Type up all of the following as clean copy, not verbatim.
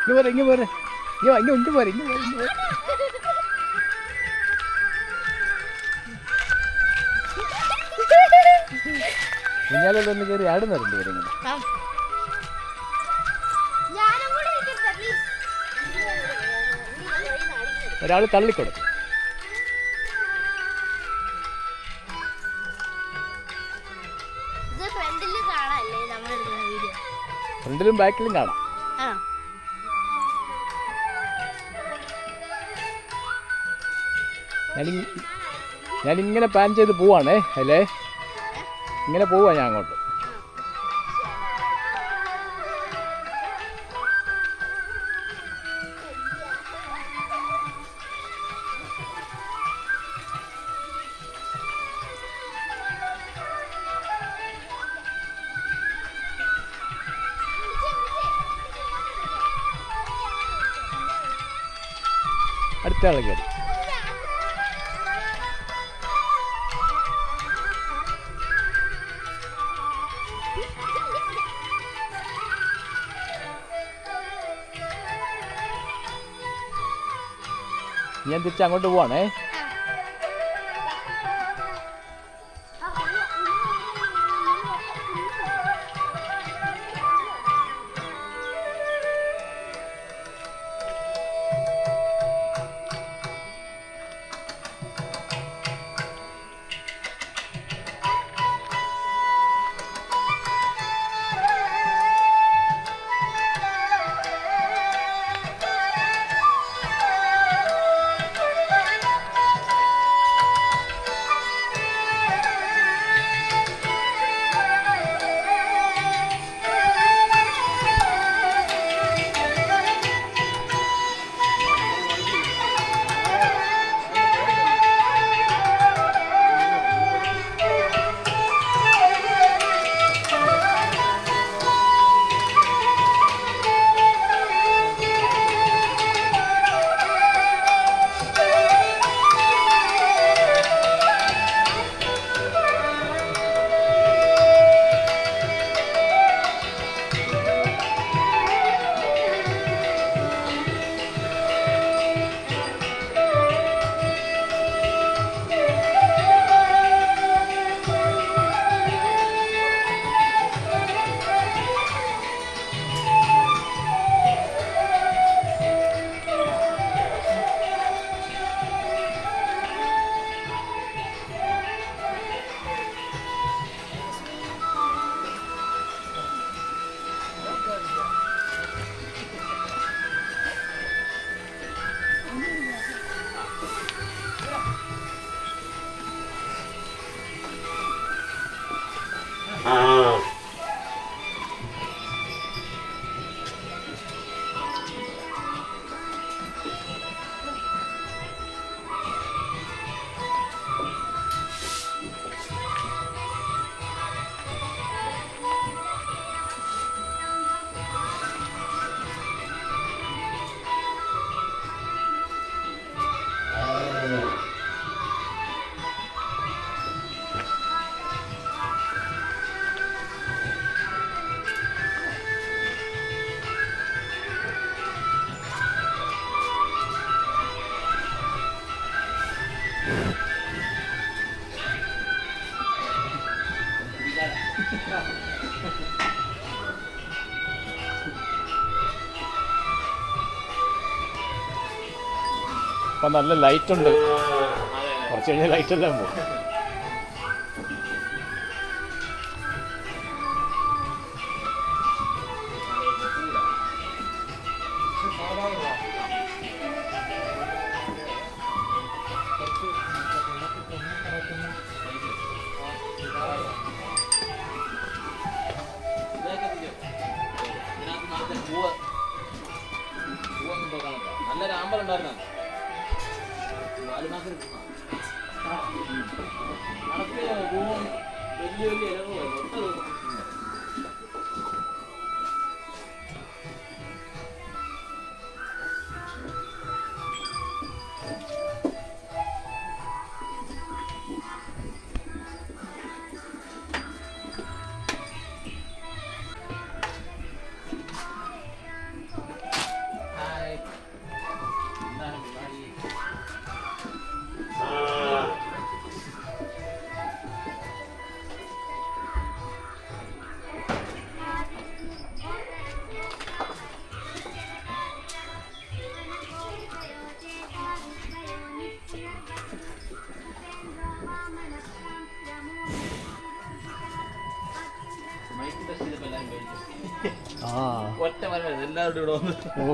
ഇങ്ങ് പോരെ ഇങ്ങ് പോരെ കുഞ്ഞാലൊന്ന് കയറി ആടുന്നുണ്ട് ഇവരിങ്ങനെ. ഒരാൾ തള്ളിക്കൊടുക്കും. ഫ്രണ്ടിലും ബാക്കിലും കാണാം. ഞാനിങ്ങനെ പ്ലാൻ ചെയ്ത് പോവാണേ. അല്ലേ ഇങ്ങനെ പോവാ ഞാൻ അങ്ങോട്ട്. അടുത്ത ആൾ കയറി. ഞാൻ തിരിച്ച് അങ്ങോട്ട് പോവാണേ. ഇപ്പം നല്ല ലൈറ്റുണ്ട്. കുറച്ച് കഴിഞ്ഞാൽ ലൈറ്റെല്ലാം പോകും. നല്ലൊരു ആമ്പലുണ്ടായിരുന്ന പൂവും വലിയ വലിയ ഇലകളും ഒട്ട ആ ഒറ്റ മരം എല്ലാവരും ഇവിടെ വന്ന് ഓ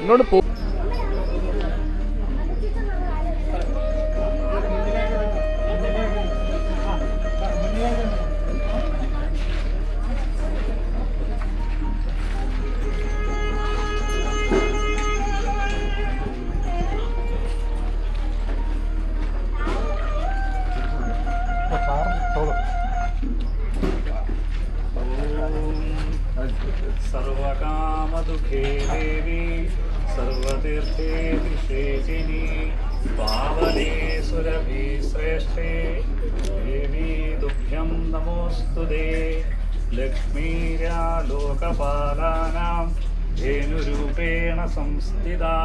ഇങ്ങോട്ട് പോ. सर्वकामदुःखे देवी सर्वतीर्थे विशेषिणी पावने सुरभि श्रेष्ठे देवी तुभ्यं नमोऽस्तुते लक्ष्मीर्या लोकपालानां धेनुरूपेण संस्थिता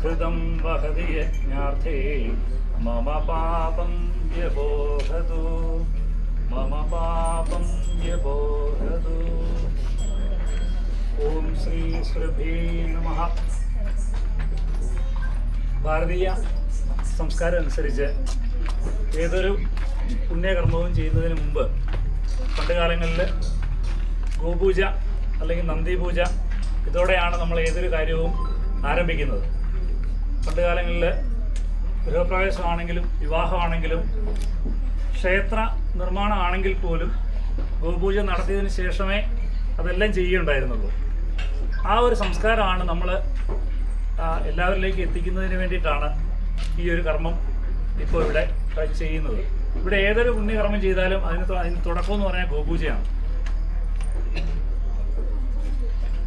हृदं वहति यज्ञार्थे मम पापं व्यबोधतु मम पापं व्यबोधतु. ഓം ശ്രീ സുരഭി നമഃ. ഭാരതീയ സംസ്കാരം അനുസരിച്ച് ഏതൊരു പുണ്യകർമ്മവും ചെയ്യുന്നതിന് മുമ്പ് പണ്ടുകാലങ്ങളിൽ ഗോപൂജ അല്ലെങ്കിൽ നന്ദിപൂജ ഇതോടെയാണ് നമ്മൾ ഏതൊരു കാര്യവും ആരംഭിക്കുന്നത്. പണ്ടുകാലങ്ങളിൽ ഗൃഹപ്രവേശമാണെങ്കിലും വിവാഹമാണെങ്കിലും ക്ഷേത്ര നിർമ്മാണമാണെങ്കിൽ പോലും ഗോപൂജ നടത്തിയതിന് ശേഷമേ അതെല്ലാം ചെയ്യുകയുണ്ടായിരുന്നുള്ളൂ. ആ ഒരു സംസ്കാരമാണ് നമ്മൾ എല്ലാവരിലേക്ക് എത്തിക്കുന്നതിന് വേണ്ടിയിട്ടാണ് ഈ ഒരു കർമ്മം ഇപ്പോൾ ഇവിടെ ചെയ്യുന്നത്. ഇവിടെ ഏതൊരു പുണ്യകർമ്മം ചെയ്താലും അതിന് തുടക്കം എന്ന് പറഞ്ഞാൽ ഗോപൂജയാണ്.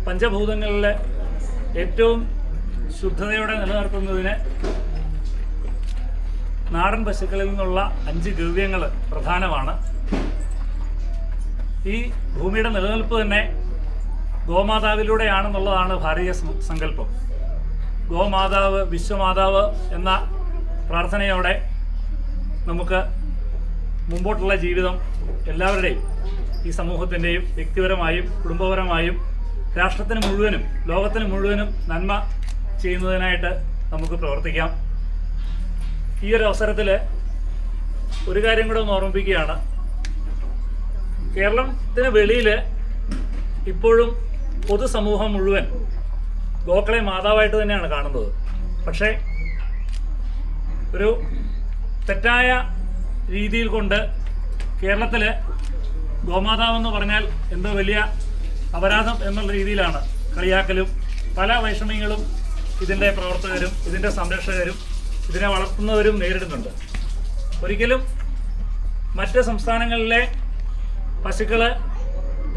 പഞ്ചഭൂതങ്ങളിലെ ഏറ്റവും ശുദ്ധതയോടെ നിലനിർത്തുന്നതിന് നാടൻ പശുക്കളിൽ നിന്നുള്ള 5 ഗവ്യങ്ങൾ പ്രധാനമാണ്. ഈ ഭൂമിയുടെ നിലനിൽപ്പ് തന്നെ ഗോമാതാവിലൂടെയാണെന്നുള്ളതാണ് ഭാരതീയ സങ്കല്പം. ഗോമാതാവ് വിശ്വമാതാവ് എന്ന പ്രാർത്ഥനയോടെ നമുക്ക് മുമ്പോട്ടുള്ള ജീവിതം എല്ലാവരുടെയും, ഈ സമൂഹത്തിൻ്റെയും വ്യക്തിപരമായും കുടുംബപരമായും രാഷ്ട്രത്തിന് മുഴുവനും ലോകത്തിന് മുഴുവനും നന്മ ചെയ്യുന്നതിനായിട്ട് നമുക്ക് പ്രവർത്തിക്കാം. ഈ ഒരു അവസരത്തിൽ ഒരു കാര്യം കൂടെ ഒന്ന് ഓർമ്മിപ്പിക്കുകയാണ്. കേരളത്തിന് വെളിയിൽ ഇപ്പോഴും പൊതുസമൂഹം മുഴുവൻ ഗോക്കളെ മാതാവായിട്ട് തന്നെയാണ് കാണുന്നത്. പക്ഷേ ഒരു തെറ്റായ രീതിയിൽ കൊണ്ട് കേരളത്തിൽ ഗോമാതാവെന്ന് പറഞ്ഞാൽ എന്തോ വലിയ അപരാധം എന്നുള്ള രീതിയിലാണ് കളിയാക്കലും പല വൈഷമ്യങ്ങളും ഇതിൻ്റെ പ്രവർത്തകരും ഇതിൻ്റെ സംരക്ഷകരും ഇതിനെ വളർത്തുന്നവരും നേരിടുന്നുണ്ട്. ഒരിക്കലും മറ്റ് സംസ്ഥാനങ്ങളിലെ പശുക്കൾ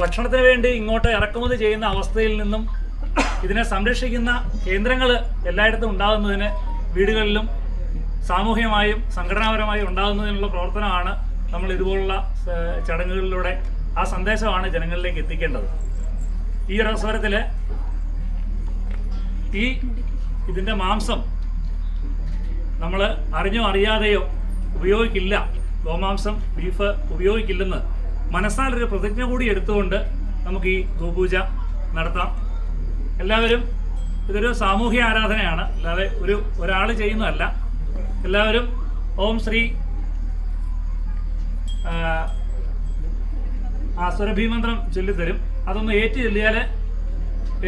ഭക്ഷണത്തിന് വേണ്ടി ഇങ്ങോട്ട് ഇറക്കുമതി ചെയ്യുന്ന അവസ്ഥയിൽ നിന്നും ഇതിനെ സംരക്ഷിക്കുന്ന കേന്ദ്രങ്ങൾ എല്ലായിടത്തും ഉണ്ടാകുന്നതിന് വീടുകളിലും സാമൂഹികമായും സംഘടനാപരമായും ഉണ്ടാകുന്നതിനുള്ള പ്രവർത്തനമാണ് നമ്മൾ ഇതുപോലുള്ള ചടങ്ങുകളിലൂടെ ആ സന്ദേശമാണ് ജനങ്ങളിലേക്ക് എത്തിക്കേണ്ടത്. ഈ ഒരു അവസരത്തിൽ ഇതിൻ്റെ മാംസം നമ്മൾ അറിഞ്ഞോ അറിയാതെയോ ഉപയോഗിക്കില്ല, ഗോമാംസം ബീഫ് ഉപയോഗിക്കില്ലെന്ന് മനസ്സാലൊരു പ്രതിജ്ഞ കൂടി എടുത്തുകൊണ്ട് നമുക്ക് ഈ ഗോപൂജ നടത്താം. എല്ലാവരും ഇതൊരു സാമൂഹ്യ ആരാധനയാണ്, അല്ലാതെ ഒരാൾ ചെയ്യുന്നതല്ല. എല്ലാവരും ഓം ശ്രീ സുരഭി മന്ത്രം ചൊല്ലിത്തരും. അതൊന്ന് ഏറ്റു ചൊല്ലിയാൽ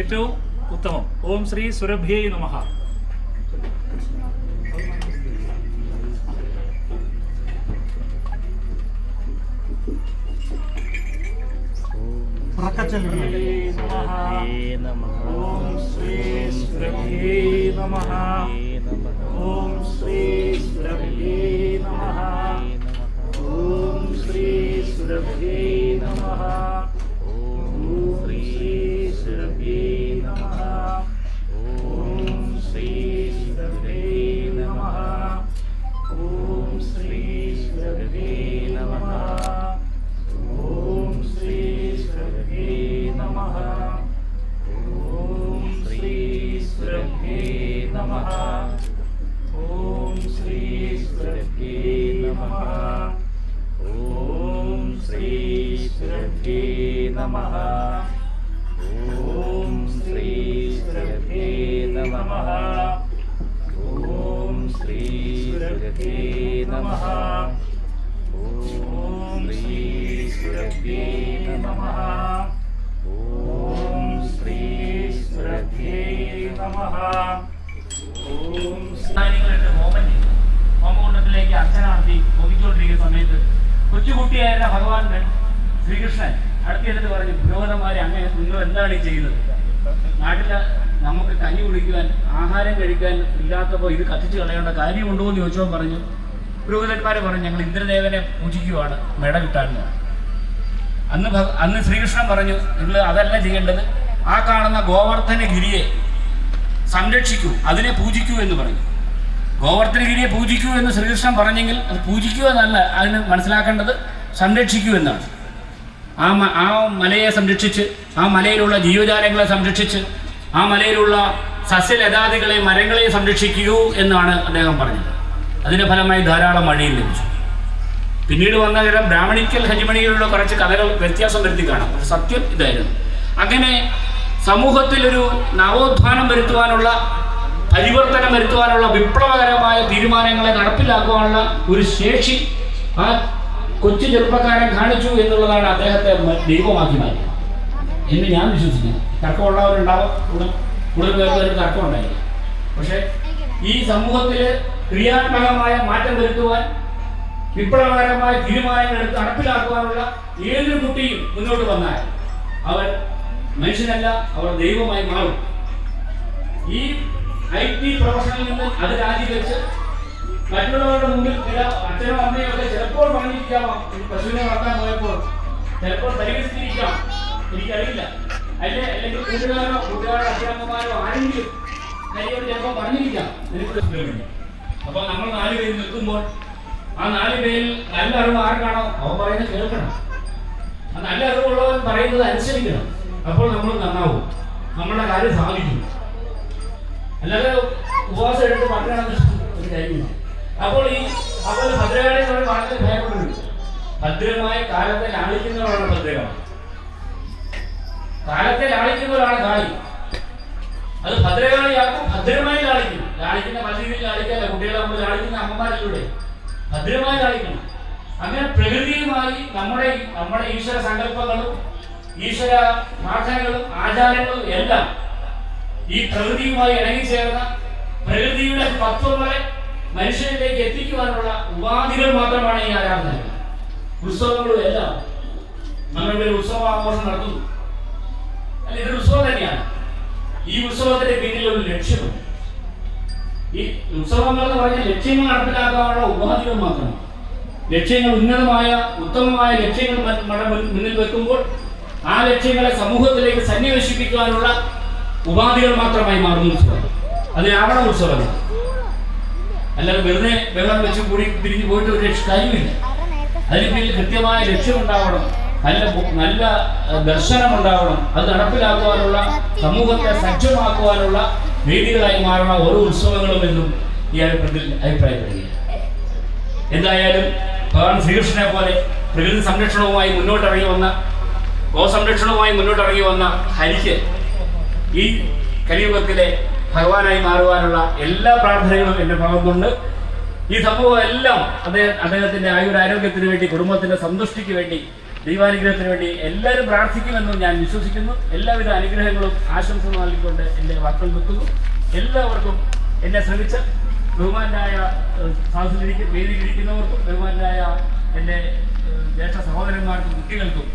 ഏറ്റവും ഉത്തമം. ഓം ശ്രീ സുരഭ്യൈ നമഃ. ഓം ശ്രീ സുരഭ്യൈ നമഃ. ഓം ശ്രീ സുരഭ്യൈ നമഃ. ഓം ശ്രീ സുരഭ്യൈ നമഃ. ഓം ശ്രീ സുരഭ്യൈ നമഃ. ഓം ശ്രീ സുരഭ്യൈ നമഃ. ഓം ശ്രീ സുരഭ്യൈ നമഃ. ഓം ശ്രീ സുരഭ്യൈ നമഃ. ഓം ശ്രീ സുരഭ്യൈ നമഃ. ഓം ശ്രീ സുരഭ്യൈ നമഃ. ഓം ശ്രീ സുരഭ്യൈ നമഃ. ഓം ശ്രീ സുരഭ്യൈ നമഃ. ഓം ശ്രീ സുരഭ്യൈ നമഃ. ഓം ശ്രീ സുരഭ്യൈ നമഃ. ഓം ശ്രീ സുരഭ്യൈ നമഃ. ഓം ഹോമകുണ്ടത്തിലേക്ക് അർച്ചന നടത്തി നോക്കിക്കൊണ്ടിരിക്കുന്ന സമയത്ത് കൊച്ചുകുട്ടിയായിരുന്ന ഭഗവാൻ ശ്രീകൃഷ്ണൻ അടുത്ത് ചെന്നിട്ട് പറഞ്ഞു, പുരോഹിതന്മാരെ അങ്ങനെ നിങ്ങൾ എന്താണ് ഈ ചെയ്യുന്നത്? നാട്ടിൽ നമുക്ക് കഞ്ഞി കുടിക്കുവാൻ ആഹാരം കഴിക്കാൻ ഇല്ലാത്തപ്പോൾ ഇത് കത്തിച്ച് കളയേണ്ട കാര്യമുണ്ടോ എന്ന് ചോദിച്ചപ്പോൾ പറഞ്ഞു, പുരോഹിതന്മാരെ പറഞ്ഞു ഞങ്ങൾ ഇന്ദ്രദേവനെ പൂജിക്കുവാണ്, മെട കിട്ടാനെന്ന്. അന്ന് ശ്രീകൃഷ്ണൻ പറഞ്ഞു, നിങ്ങൾ അതല്ല ചെയ്യേണ്ടത്, ആ കാണുന്ന ഗോവർദ്ധനഗിരിയെ സംരക്ഷിക്കൂ, അതിനെ പൂജിക്കൂ എന്ന് പറഞ്ഞു. ഗോവർദ്ധനഗിരിയെ പൂജിക്കൂ എന്ന് ശ്രീകൃഷ്ണൻ പറഞ്ഞെങ്കിൽ അത് പൂജിക്കൂ എന്നല്ല, അതിന് മനസ്സിലാക്കേണ്ടത് സംരക്ഷിക്കൂ എന്നാണ്. ആ മലയെ സംരക്ഷിച്ച്, ആ മലയിലുള്ള ജീവജാലങ്ങളെ സംരക്ഷിച്ച്, ആ മലയിലുള്ള സസ്യലതാദികളെ മരങ്ങളെ സംരക്ഷിക്കൂ എന്നാണ് അദ്ദേഹം പറഞ്ഞത്. അതിൻ്റെ ഫലമായി ധാരാളം മഴയും ലഭിച്ചു. പിന്നീട് വന്ന തരം ബ്രാഹ്മണിക്കൽ ഹരിമണികളുടെ കുറച്ച് കഥകൾ വ്യത്യാസം വരുത്തി കാണാം. സത്യം ഇതായിരുന്നു. അങ്ങനെ സമൂഹത്തിലൊരു നവോത്ഥാനം വരുത്തുവാനുള്ള, പരിവർത്തനം വരുത്തുവാനുള്ള വിപ്ലവകരമായ തീരുമാനങ്ങളെ നടപ്പിലാക്കുവാനുള്ള ഒരു ശേഷി ആ കൊച്ചു ചെറുപ്പക്കാരൻ കാണിച്ചു എന്നുള്ളതാണ് അദ്ദേഹത്തെ ദൈവമാക്കി മാറ്റി എന്ന് ഞാൻ വിശ്വസിക്കുന്നു. തർക്കമുള്ളവരുണ്ടാവും, കൂടുതൽ പേർക്ക് വിപ്ലവകരമായ തീരുമാനങ്ങൾ എടുത്ത് നടപ്പിലാക്കുവാനുള്ള ഏതൊരു കുട്ടിയും മുന്നോട്ട് വന്നാൽ അവർ മനുഷ്യനല്ല, അവർ ദൈവമായി മാറും. ഈ IT പ്രൊഫഷനിൽ നിന്ന് അത് രാജിവെച്ച് മറ്റുള്ളവരുടെ മുമ്പിൽ ചില അച്ഛനും അമ്മയും ഒക്കെ ചിലപ്പോൾ പറഞ്ഞിരിക്കാം, പശുവിനെ വളർത്താൻ പോയപ്പോൾ ചിലപ്പോൾ പരിഹസിച്ചിരിക്കാം, എനിക്കറിയില്ല. അല്ലെങ്കിൽ കൂട്ടുകാരുടെ അച്ഛനമ്മമാരോ ആരെങ്കിലും കൈയോട് ചിലപ്പോൾ പറഞ്ഞിരിക്കാം എനിക്ക്. അപ്പൊ നമ്മൾ 4 പേര് നിൽക്കുമ്പോൾ ആ 4 പേരിൽ നല്ല അറിവ് ആർക്കാണോ അവൻ പറയുന്നത് കേൾക്കണം. ആ നല്ല അറിവുള്ളവൻ പറയുന്നത് അനുസരിക്കണം. അപ്പോൾ നമ്മൾ നന്നാവും, നമ്മളുടെ കാര്യം സാധിക്കും. അല്ലാതെ ഉപവാസം എടുത്ത് പട്ടണം ഒരു കാര്യമില്ല. അപ്പോൾ ഭദ്രകാളി വളരെ ഭയപ്പെടുന്നുണ്ട്. ഭദ്രമായ കാലത്തെ ലാളിക്കുന്നവരാണ് ഭദ്രകാളി. കാലത്തെ ലാളിക്കുന്നവരാണ് കാളി. അത് ഭദ്രകാളിയാക്കും, ഭദ്രമായി ലാളിക്കും. ലാളിക്കുന്ന പല രീതിയിൽ ലാളിക്കല്ല, കുട്ടികളെ നമ്മൾ ലാളിക്കുന്ന അമ്മമാരിലൂടെ ഭദ്രമായി ലാളിക്കണം. അങ്ങനെ പ്രകൃതിയുമായി നമ്മുടെ ഈശ്വര സങ്കല്പങ്ങളും ഈശ്വര പ്രാർത്ഥനകളും ആചാരങ്ങളും എല്ലാം ഈ പ്രകൃതിയുമായി ഇണങ്ങിച്ചേർന്ന പ്രകൃതിയുടെ തത്വങ്ങളെ മനുഷ്യരിലേക്ക് എത്തിക്കുവാനുള്ള ഉപാധികൾ മാത്രമാണ് ഈ ആരാധനകൾ, ഉത്സവങ്ങളും എല്ലാം. നമ്മളുടെ ഒരു ഉത്സവാഘോഷം നടത്തുന്നു, അല്ല, ഇതൊരു ഉത്സവം തന്നെയാണ്. ഈ ഉത്സവത്തിന്റെ പിന്നിൽ ഒരു ലക്ഷ്യമുണ്ട്. ഈ ഉത്സവങ്ങൾ എന്ന് പറഞ്ഞാൽ ലക്ഷ്യങ്ങൾ നടപ്പിലാക്കാനുള്ള ഉപാധികൾ മാത്രമാണ്. ലക്ഷ്യങ്ങൾ ഉന്നതമായ ഉത്തമമായ ലക്ഷ്യങ്ങൾ മുന്നിൽ വെക്കുമ്പോൾ ആ ലക്ഷ്യങ്ങളെ സമൂഹത്തിലേക്ക് സന്നിവേശിപ്പിക്കുവാനുള്ള ഉപാധികൾ മാത്രമായി മാറുന്ന ഉത്സവം. അതിനാവണം ഉത്സവങ്ങൾ. അല്ലാതെ വെറുതെ വെള്ളം വെച്ച് കൂടി പിരിഞ്ഞു പോയിട്ട് ഒരു കാര്യമില്ല. അതിന് പിന്നിൽ കൃത്യമായ ലക്ഷ്യമുണ്ടാവണം, നല്ല ദർശനം ഉണ്ടാവണം. അത് നടപ്പിലാക്കുവാനുള്ള, സമൂഹത്തെ സജ്ജമാക്കുവാനുള്ള വേദികളായി മാറണം ഓരോ ഉത്സവങ്ങളും എന്നും ഈ അഭിപ്രായപ്പെടുകയാണ്. എന്തായാലും ഭഗവാൻ ശ്രീകൃഷ്ണനെ പോലെ പ്രകൃതി സംരക്ഷണവുമായി മുന്നോട്ടിറങ്ങി വന്ന, ഗോസംരക്ഷണവുമായി മുന്നോട്ടിറങ്ങി വന്ന ഹരിക്ക് ഈ കലിയുഗത്തിലെ ഭഗവാനായി മാറുവാനുള്ള എല്ലാ പ്രാർത്ഥനകളും എൻ്റെ ഭാഗത്തുണ്ട്. ഈ സംഭവം എല്ലാം അദ്ദേഹത്തിന്റെ ആയുരാരോഗ്യത്തിന് വേണ്ടി, കുടുംബത്തിന്റെ സന്തുഷ്ടിക്ക് വേണ്ടി, ദൈവാനുഗ്രഹത്തിന് വേണ്ടി എല്ലാവരും പ്രാർത്ഥിക്കുമെന്നും ഞാൻ വിശ്വസിക്കുന്നു. എല്ലാവിധ അനുഗ്രഹങ്ങളും ആശംസകളും നൽകിക്കൊണ്ട് എൻ്റെ വാക്കുകൾ നിർത്തുന്നു. എല്ലാവർക്കും എന്നെ ശ്രമിച്ച ബഹുമാനായ വേദിയിലിരിക്കുന്നവർക്കും ബഹുമാനായ എൻ്റെ ജ്യേഷ്ഠ സഹോദരന്മാർക്കും കുട്ടികൾക്കും